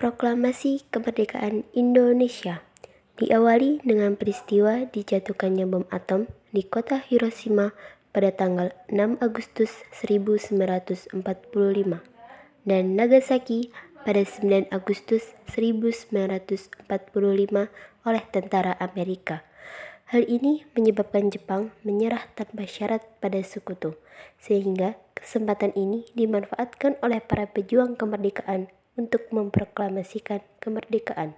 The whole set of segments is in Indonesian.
Proklamasi Kemerdekaan Indonesia diawali dengan peristiwa dijatuhkannya bom atom di kota Hiroshima pada tanggal 6 Agustus 1945 dan Nagasaki pada 9 Agustus 1945 oleh tentara Amerika. Hal ini menyebabkan Jepang menyerah tanpa syarat pada sekutu, sehingga kesempatan ini dimanfaatkan oleh para pejuang kemerdekaan untuk memproklamasikan kemerdekaan.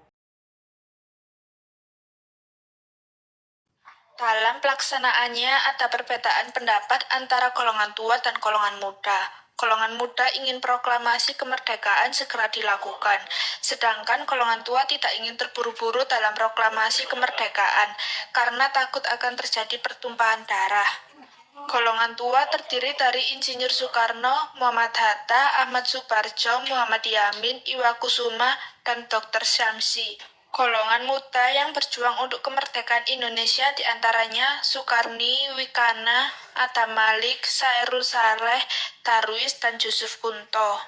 Dalam pelaksanaannya ada perbedaan pendapat antara golongan tua dan golongan muda. Golongan muda ingin proklamasi kemerdekaan segera dilakukan, sedangkan golongan tua tidak ingin terburu-buru dalam proklamasi kemerdekaan karena takut akan terjadi pertumpahan darah. Golongan tua terdiri dari Insinyur Soekarno, Muhammad Hatta, Ahmad Subarjo, Muhammad Yamin, Iwakusuma, dan Dr. Syamsi. Golongan muda yang berjuang untuk kemerdekaan Indonesia diantaranya Soekarni, Wikana, Adam Malik, Sairul Saleh, Darwis, dan Yusuf Kunto.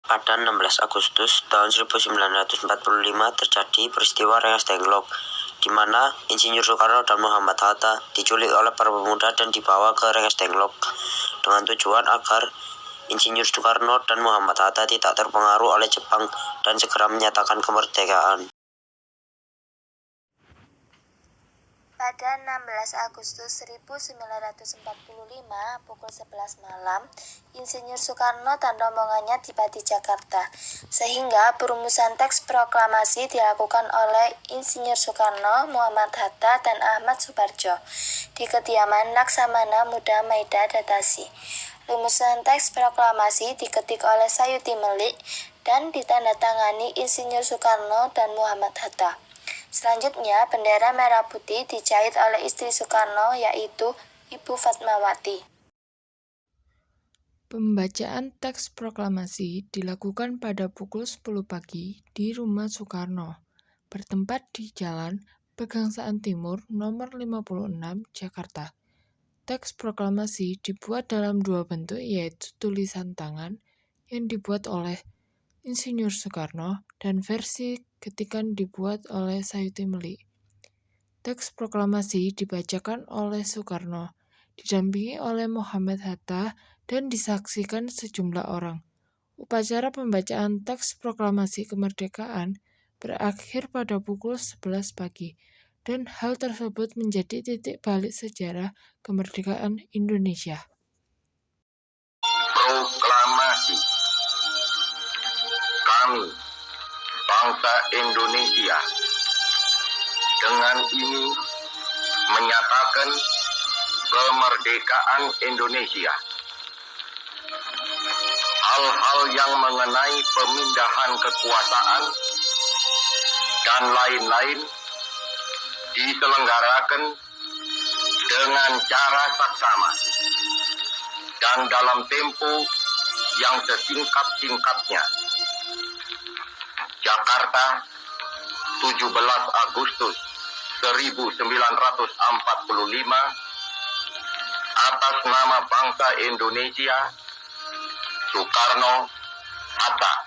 Pada 16 Agustus tahun 1945 terjadi peristiwa Rengas Dengklok, di mana Insinyur Soekarno dan Muhammad Hatta diculik oleh para pemuda dan dibawa ke Rengas Dengklok dengan tujuan agar Insinyur Soekarno dan Muhammad Hatta tidak terpengaruh oleh Jepang dan segera menyatakan kemerdekaan. Pada 16 Agustus 1945 pukul 11 malam, Insinyur Soekarno dan rombongannya tiba di Jakarta, sehingga perumusan teks proklamasi dilakukan oleh Insinyur Soekarno, Muhammad Hatta, dan Ahmad Subarjo di kediaman Laksamana Muda Maida Datasi. Rumusan teks proklamasi diketik oleh Sayuti Melik dan ditandatangani Insinyur Soekarno dan Muhammad Hatta. Selanjutnya, bendera merah putih dijahit oleh istri Soekarno, yaitu Ibu Fatmawati. Pembacaan teks proklamasi dilakukan pada pukul 10 pagi di Rumah Soekarno, bertempat di Jalan Pegangsaan Timur nomor 56, Jakarta. Teks proklamasi dibuat dalam dua bentuk, yaitu tulisan tangan yang dibuat oleh Insinyur Soekarno dan versi ketikan dibuat oleh Sayuti Melik. Teks proklamasi dibacakan oleh Soekarno, didampingi oleh Muhammad Hatta dan disaksikan sejumlah orang. Upacara pembacaan teks proklamasi kemerdekaan berakhir pada pukul 11 pagi, dan hal tersebut menjadi titik balik sejarah kemerdekaan Indonesia. Proklamasi. Kami, bangsa Indonesia, dengan ini menyatakan kemerdekaan Indonesia. Hal-hal yang mengenai pemindahan kekuasaan dan lain-lain diselenggarakan dengan cara saksama dan dalam tempo yang sesingkat-singkatnya. Jakarta, 17 Agustus 1945, atas nama bangsa Indonesia, Soekarno, Hatta.